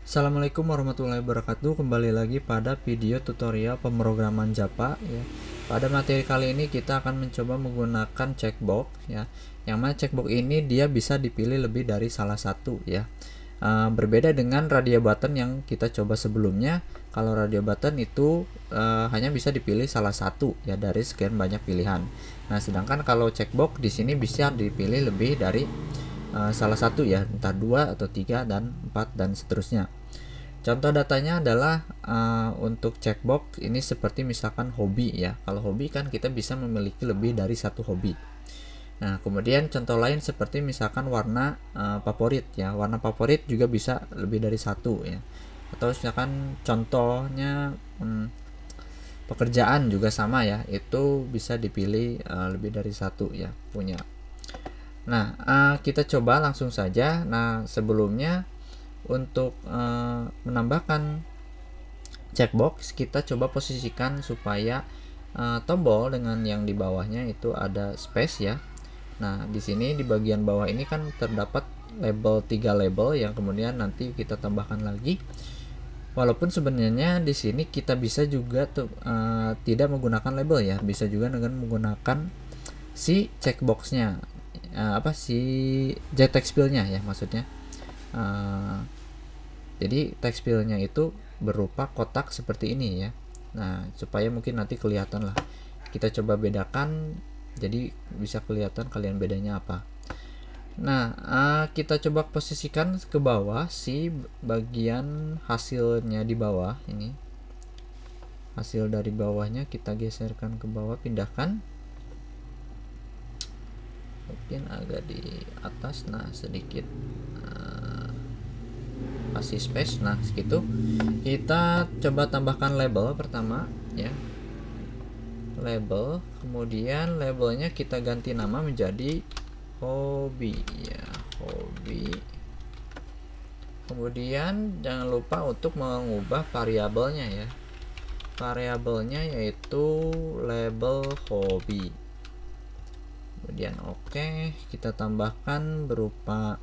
Assalamualaikum warahmatullahi wabarakatuh. Kembali lagi pada video tutorial pemrograman Java ya. Pada materi kali ini kita akan mencoba menggunakan checkbox ya. Yang mana checkbox ini dia bisa dipilih lebih dari salah satu ya. Berbeda dengan radio button yang kita coba sebelumnya. Kalau radio button itu hanya bisa dipilih salah satu ya dari sekian banyak pilihan. Nah, sedangkan kalau checkbox di sini bisa dipilih lebih dari salah satu ya, entah 2 atau 3 dan 4 dan seterusnya. Contoh datanya adalah untuk checkbox ini seperti misalkan hobi ya. Kalau hobi kan kita bisa memiliki lebih dari satu hobi. Nah, kemudian contoh lain seperti misalkan warna favorit ya. Warna favorit juga bisa lebih dari satu ya. Atau misalkan contohnya pekerjaan juga sama ya. Itu bisa dipilih lebih dari satu ya punya. Nah, kita coba langsung saja. Nah, sebelumnya untuk menambahkan checkbox, kita coba posisikan supaya tombol dengan yang di bawahnya itu ada space ya. Nah, di sini di bagian bawah ini kan terdapat label 3 label yang kemudian nanti kita tambahkan lagi. Walaupun sebenarnya di sini kita bisa juga tidak menggunakan label ya, bisa juga dengan menggunakan si checkboxnya. Si JText fill-nya ya maksudnya. Jadi text fill-nya itu berupa kotak seperti ini ya. Nah, supaya mungkin nanti kelihatan lah. Kita coba bedakan, jadi bisa kelihatan kalian bedanya apa. Nah, kita coba posisikan ke bawah si bagian hasilnya di bawah ini. Hasil dari bawahnya kita geserkan ke bawah, pindahkan. Mungkin agak di atas, nah sedikit kasih space, nah segitu. Kita coba tambahkan label pertama ya, label, kemudian labelnya kita ganti nama menjadi hobi ya, hobi. Kemudian jangan lupa untuk mengubah variabelnya ya, variabelnya yaitu label hobi. Kemudian oke, kita tambahkan berupa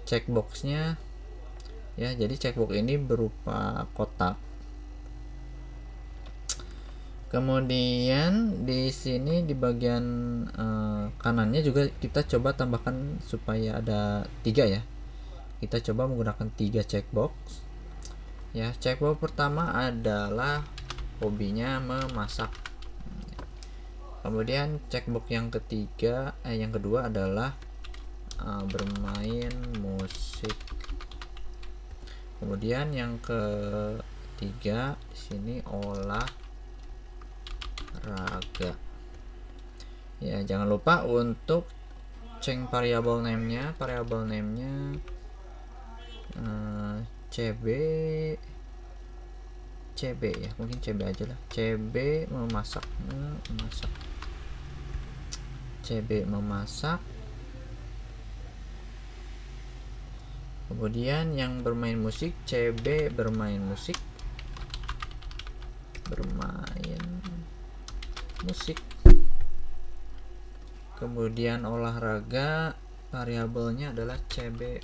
checkboxnya ya. Jadi checkbox ini berupa kotak. Kemudian di sini di bagian kanannya juga kita coba tambahkan supaya ada 3 ya. Kita coba menggunakan 3 checkbox ya. Checkbox pertama adalah hobinya memasak. Kemudian checkbox yang kedua adalah bermain musik. Kemudian yang ketiga di sini olahraga. Ya, jangan lupa untuk change variable name-nya, CB ya, mungkin CB aja lah. CB memasak. CB memasak. Kemudian yang bermain musik, CB bermain musik. Kemudian olahraga, variabelnya adalah CB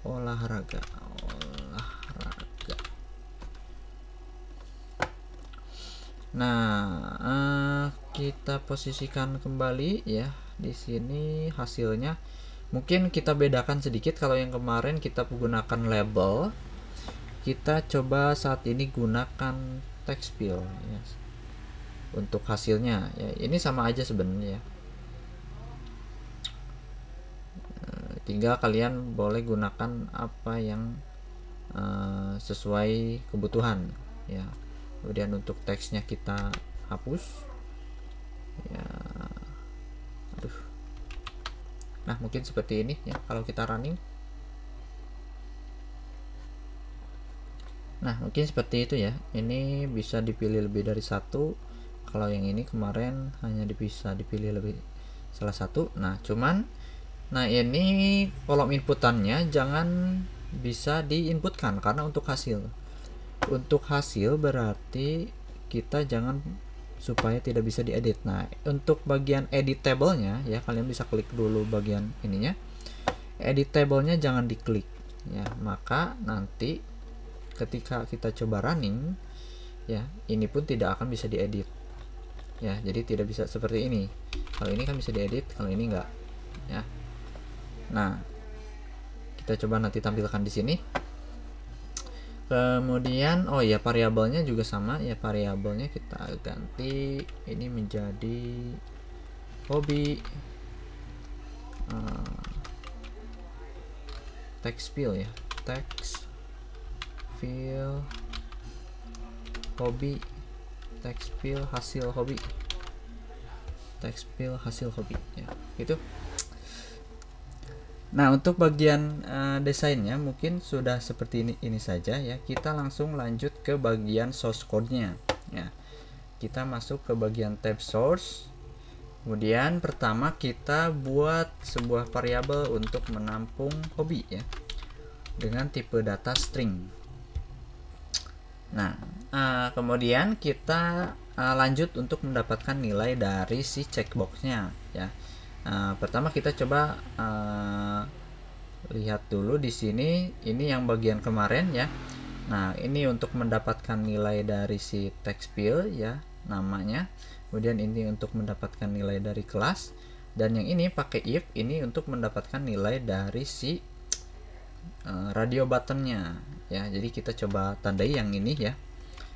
olahraga. Nah, kita posisikan kembali ya. Di sini hasilnya mungkin kita bedakan sedikit. Kalau yang kemarin kita menggunakan label, kita coba saat ini gunakan text fill ya. Untuk hasilnya ya, ini sama aja sebenarnya. Tinggal kalian boleh gunakan apa yang sesuai kebutuhan ya. Kemudian untuk teksnya kita hapus ya. Nah, mungkin seperti ini ya kalau kita running. Nah, mungkin seperti itu ya. Ini bisa dipilih lebih dari satu. Kalau yang ini kemarin hanya bisa dipilih lebih salah satu. Nah, ini kolom inputannya jangan bisa diinputkan karena untuk hasil berarti kita jangan, supaya tidak bisa diedit. Nah, untuk bagian edit table-nya ya, kalian bisa klik dulu bagian ininya. Edit table-nya jangan diklik ya, maka nanti ketika kita coba running ya, ini pun tidak akan bisa diedit ya, jadi tidak bisa seperti ini. Kalau ini kan bisa diedit, kalau ini enggak ya. Nah, kita coba nanti tampilkan di sini. Kemudian oh ya, variabelnya juga sama ya, variabelnya kita ganti ini menjadi hobi text fill ya, text fill hobi, text fill hasil hobi, text fill hasil hobi ya, gitu. Nah, untuk bagian desainnya mungkin sudah seperti ini saja ya. Kita langsung lanjut ke bagian source code-nya ya. Kita masuk ke bagian tab source. Kemudian pertama kita buat sebuah variabel untuk menampung hobi ya, dengan tipe data string. Nah, kemudian kita lanjut untuk mendapatkan nilai dari si checkbox-nya ya. Pertama kita coba lihat dulu di sini, ini yang bagian kemarin ya. Nah, ini untuk mendapatkan nilai dari si text field ya, namanya. Kemudian ini untuk mendapatkan nilai dari kelas, dan yang ini pakai if, ini untuk mendapatkan nilai dari si radio buttonnya ya. Jadi kita coba tandai yang ini ya,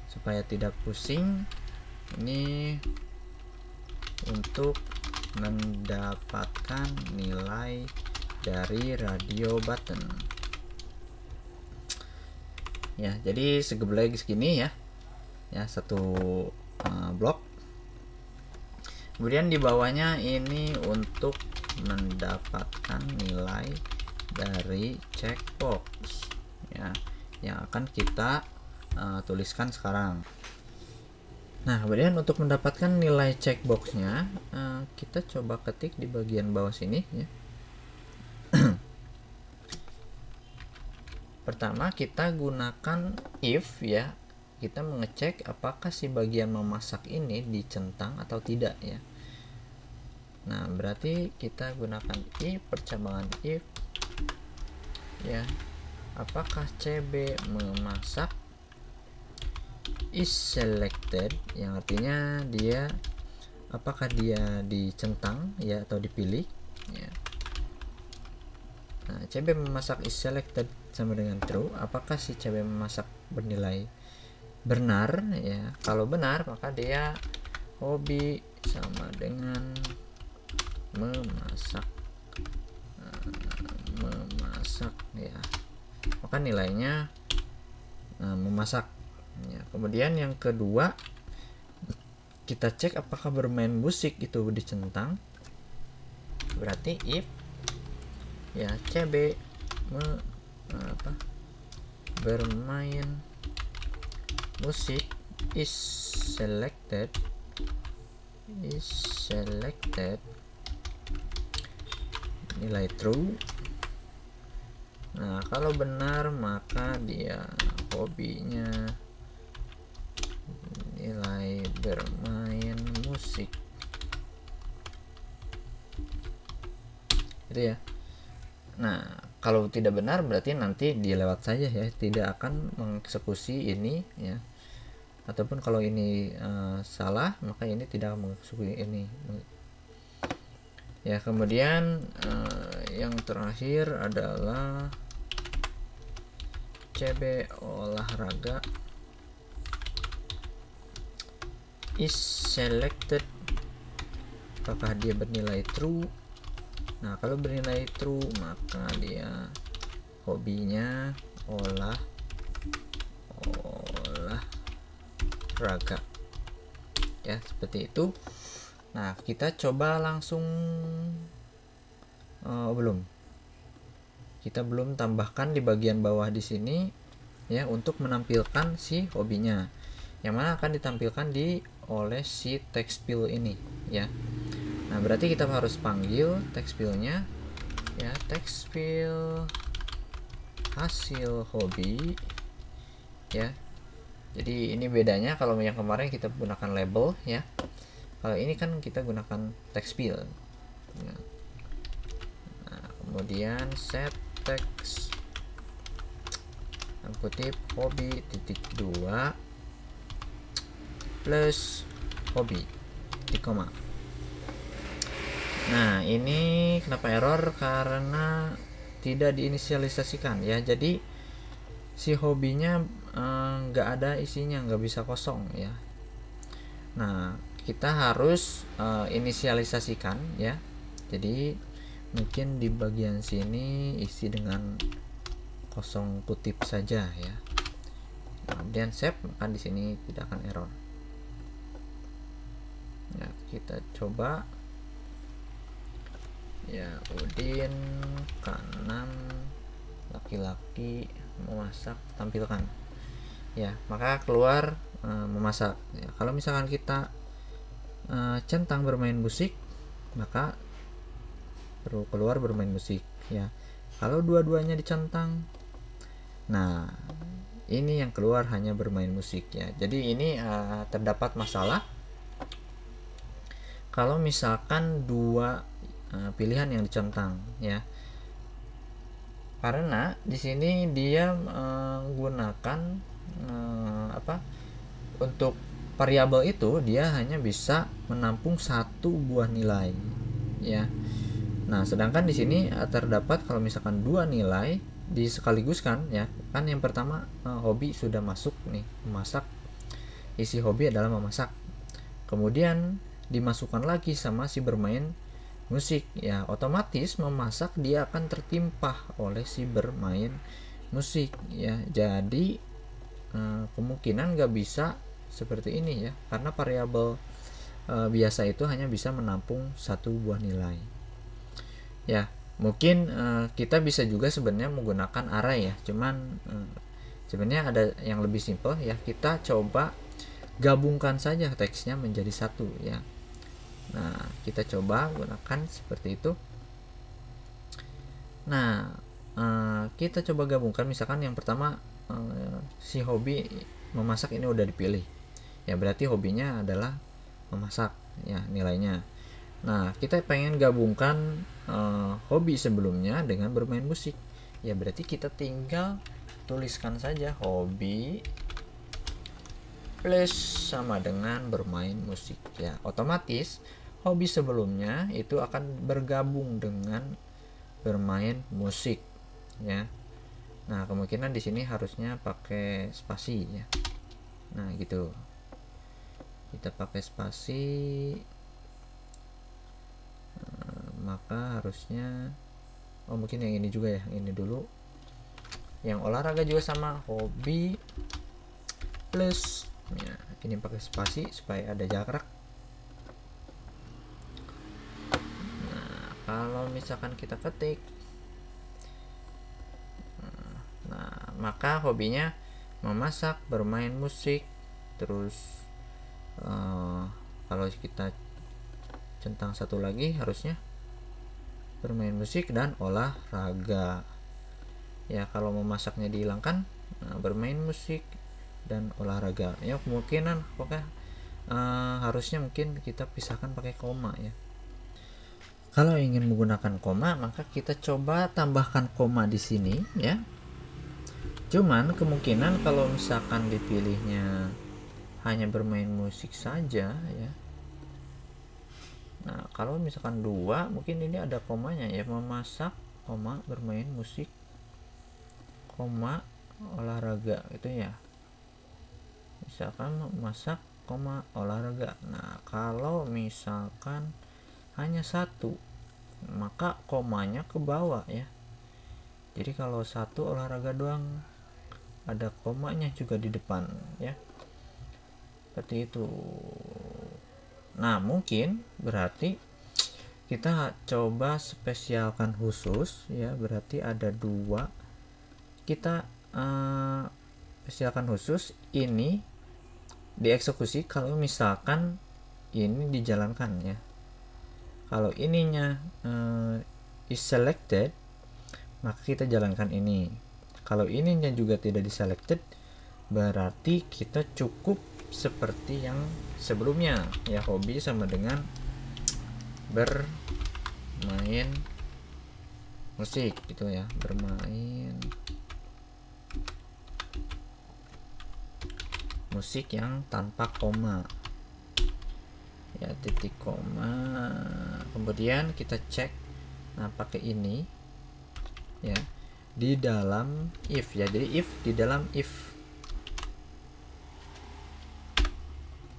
supaya tidak pusing. Ini untuk mendapatkan nilai dari radio button ya. Jadi segeblek segini ya, satu blok. Kemudian di bawahnya ini untuk mendapatkan nilai dari checkbox ya, yang akan kita tuliskan sekarang. Nah, kemudian untuk mendapatkan nilai checkboxnya, kita coba ketik di bagian bawah sini ya. Pertama kita gunakan if ya, kita mengecek apakah si bagian memasak ini dicentang atau tidak ya. Nah, berarti kita gunakan if, percabangan if ya, apakah CB memasak is selected, yang artinya dia apakah dia dicentang ya atau dipilih ya. Nah, CB memasak is selected sama dengan true, apakah si CB memasak bernilai benar ya. Kalau benar maka dia hobi sama dengan memasak, memasak ya, maka nilainya memasak ya. Kemudian yang kedua kita cek apakah bermain musik itu dicentang, berarti if ya CB bermain musik is selected nilai true. Nah, kalau benar maka dia hobinya nilai bermain musik itu ya. Nah, kalau tidak benar berarti nanti dilewat saja ya, tidak akan mengeksekusi ini ya. Ataupun kalau ini salah maka ini tidak mengeksekusi ini ya. Kemudian yang terakhir adalah CB olahraga is selected, apakah dia bernilai true. Nah, kalau bernilai true maka dia hobinya olahraga ya, seperti itu. Nah, kita coba langsung kita belum tambahkan di bagian bawah di sini ya, untuk menampilkan si hobinya, yang mana akan ditampilkan oleh si text fill ini ya. Nah, berarti kita harus panggil text fill-nya ya, text fill hasil hobi ya. Jadi ini bedanya, kalau yang kemarin kita gunakan label ya, kalau ini kan kita gunakan text fill ya. Nah, kemudian set text dalam kutip hobi titik 2 plus hobi titik koma. Nah, ini kenapa error? Karena tidak diinisialisasikan ya. Jadi si hobinya nggak ada isinya, nggak bisa kosong ya. Nah, kita harus inisialisasikan ya. Jadi mungkin di bagian sini isi dengan kosong kutip saja ya. Kemudian save, maka di sini tidak akan error. Ya, kita coba ya. Udin kanan laki-laki memasak tampilkan ya, maka keluar memasak ya. Kalau misalkan kita centang bermain musik, maka perlu keluar bermain musik ya. Kalau dua-duanya dicentang, nah ini yang keluar hanya bermain musik ya. Jadi ini terdapat masalah kalau misalkan dua pilihan yang dicentang ya, karena di sini dia menggunakan untuk variabel itu dia hanya bisa menampung satu buah nilai ya. Nah, sedangkan di sini terdapat kalau misalkan dua nilai disekaligus ya, kan yang pertama hobi sudah masuk nih, memasak, isi hobi adalah memasak, kemudian dimasukkan lagi sama si bermain musik ya, otomatis memasak dia akan tertimpah oleh si bermain musik ya. Jadi kemungkinan nggak bisa seperti ini ya, karena variabel biasa itu hanya bisa menampung satu buah nilai ya. Mungkin kita bisa juga sebenarnya menggunakan array ya, cuman sebenarnya ada yang lebih simple ya. Kita coba gabungkan saja teksnya menjadi satu ya. Nah, kita coba gunakan seperti itu. Nah, kita coba gabungkan, misalkan yang pertama si hobi memasak ini udah dipilih ya, berarti hobinya adalah memasak ya nilainya. Nah, kita pengen gabungkan hobi sebelumnya dengan bermain musik ya, berarti kita tinggal tuliskan saja hobi plus sama dengan bermain musik ya. Otomatis hobi sebelumnya itu akan bergabung dengan bermain musik ya. Nah, kemungkinan di sini harusnya pakai spasi ya. Nah, gitu. Kita pakai spasi, maka harusnya mungkin yang ini juga ya, ini dulu. Yang olahraga juga sama, hobi plus ya, ini pakai spasi supaya ada jarak. Nah, kalau misalkan kita ketik, nah maka hobinya memasak, bermain musik, terus kalau kita centang satu lagi harusnya bermain musik dan olahraga ya. Kalau memasaknya dihilangkan, bermain musik dan olahraga ya. Kemungkinan pokoknya harusnya mungkin kita pisahkan pakai koma ya. Kalau ingin menggunakan koma, maka kita coba tambahkan koma di sini ya. Cuman kemungkinan kalau misalkan dipilihnya hanya bermain musik saja ya. Nah, kalau misalkan dua, mungkin ini ada komanya ya, memasak, koma, bermain musik, koma, olahraga itu ya. Misalkan memasak, koma, olahraga. Nah, kalau misalkan hanya satu, maka komanya ke bawah ya. Jadi kalau satu olahraga doang, ada komanya juga di depan ya. Seperti itu. Nah, mungkin berarti kita coba spesialkan khusus ya, berarti ada dua. Kita spesialkan khusus ini dieksekusi kalau misalkan ini dijalankan ya. Kalau ininya is selected, maka kita jalankan ini. Kalau ininya juga tidak diselected, berarti kita cukup seperti yang sebelumnya ya, hobi sama dengan bermain musik gitu ya, bermain musik yang tanpa koma ya, titik koma. Kemudian kita cek, nah pakai ini ya, di dalam if ya, jadi if di dalam if.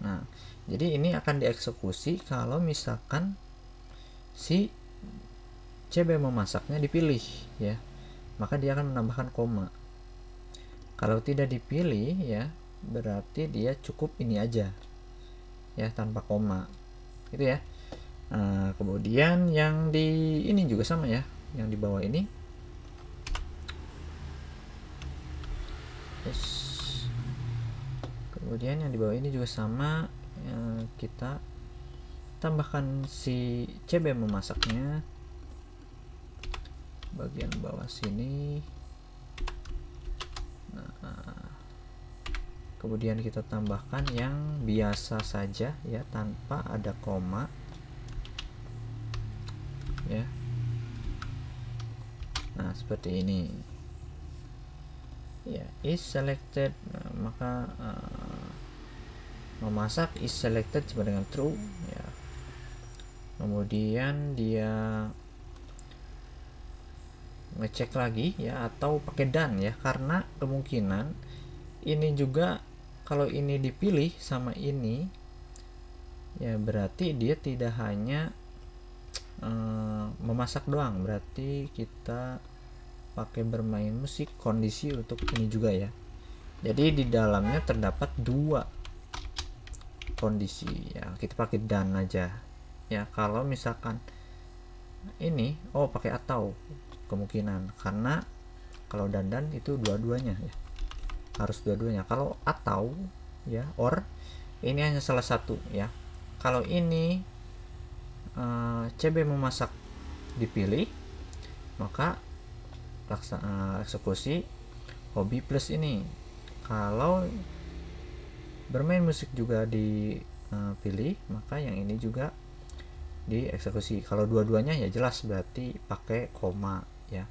Nah jadi ini akan dieksekusi kalau misalkan si CB memasaknya dipilih ya, maka dia akan menambahkan koma. Kalau tidak dipilih ya, berarti dia cukup ini aja ya, tanpa koma gitu ya. Nah, kemudian yang di ini juga sama ya, yang di bawah ini. Yes. Kemudian yang di bawah ini juga sama, kita tambahkan si CB memasaknya bagian bawah sini. Nah, kemudian kita tambahkan yang biasa saja ya, tanpa ada koma ya. Nah seperti ini ya, is selected. Nah, maka memasak is selected sama dengan true ya. Kemudian dia ngecek lagi ya, atau pakai done ya, karena kemungkinan ini juga kalau ini dipilih sama ini ya, berarti dia tidak hanya memasak doang, berarti kita pakai bermain musik kondisi untuk ini juga ya. Jadi di dalamnya terdapat dua kondisi ya, kita pakai done aja ya. Kalau misalkan ini pakai atau, kemungkinan karena kalau dandan itu dua-duanya ya, harus dua-duanya. Kalau atau ya, or ini hanya salah satu ya. Kalau ini CB memasak dipilih, maka eksekusi hobi plus ini. Kalau bermain musik juga dipilih, maka yang ini juga dieksekusi. Kalau dua-duanya ya jelas berarti pakai koma ya.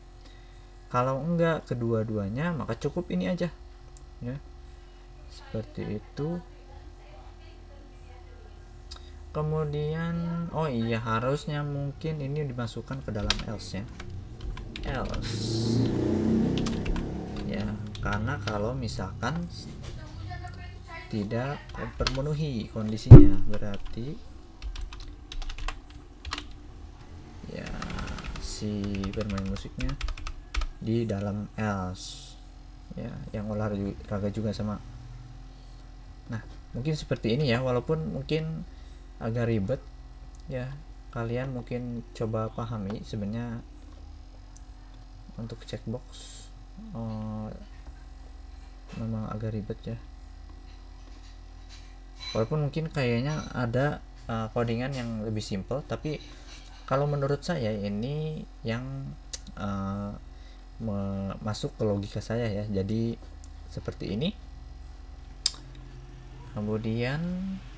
Kalau enggak kedua-duanya, maka cukup ini aja ya, seperti itu. Kemudian iya, harusnya mungkin ini dimasukkan ke dalam else ya, else ya, karena kalau misalkan tidak terpenuhi kondisinya, berarti ya si bermain musiknya di dalam else ya, yang olahraga juga sama. Nah mungkin seperti ini ya, walaupun mungkin agak ribet ya, kalian mungkin coba pahami. Sebenarnya untuk checkbox memang agak ribet ya, walaupun mungkin kayaknya ada codingan yang lebih simple, tapi kalau menurut saya ini yang masuk ke logika saya ya, jadi seperti ini. Kemudian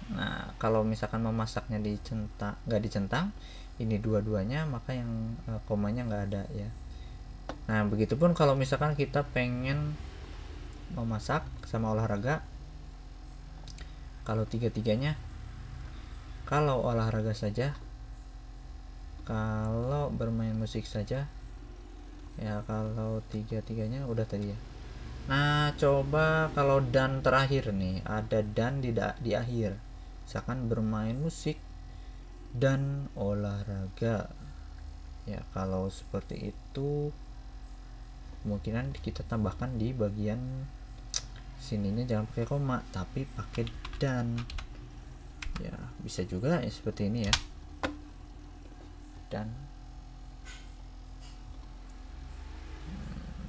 nah kalau misalkan memasaknya nggak dicentang ini dua-duanya, maka yang komanya nggak ada ya. Nah begitupun kalau misalkan kita pengen memasak sama olahraga, kalau tiga-tiganya, kalau olahraga saja, kalau bermain musik saja ya, kalau tiga-tiganya udah tadi ya. Nah coba kalau dan terakhir nih, ada dan di akhir, misalkan bermain musik dan olahraga ya. Kalau seperti itu kemungkinan kita tambahkan di bagian sininya jangan pakai koma, tapi pakai dan ya, bisa juga ya seperti ini ya, dan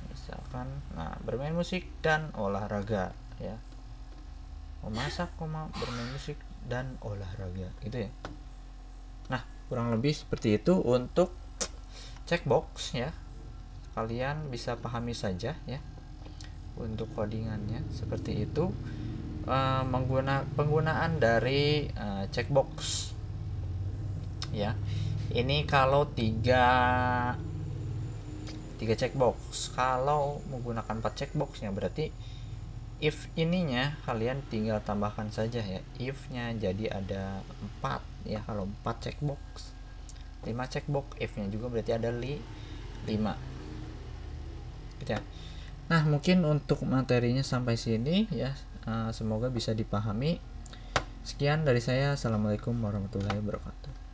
misalkan nah bermain musik dan olahraga ya, memasak koma bermain musik dan olahraga gitu ya. Nah kurang lebih seperti itu untuk checkbox ya, kalian bisa pahami saja ya untuk codingannya seperti itu. Penggunaan dari checkbox ya, ini kalau tiga checkbox. Kalau menggunakan 4 checkboxnya berarti if ininya kalian tinggal tambahkan saja ya if-nya, jadi ada 4 ya. Kalau 4 checkbox, 5 checkbox, if-nya juga berarti ada 5 gitu ya. Nah, mungkin untuk materinya sampai sini ya. Semoga bisa dipahami. Sekian dari saya. Assalamualaikum warahmatullahi wabarakatuh.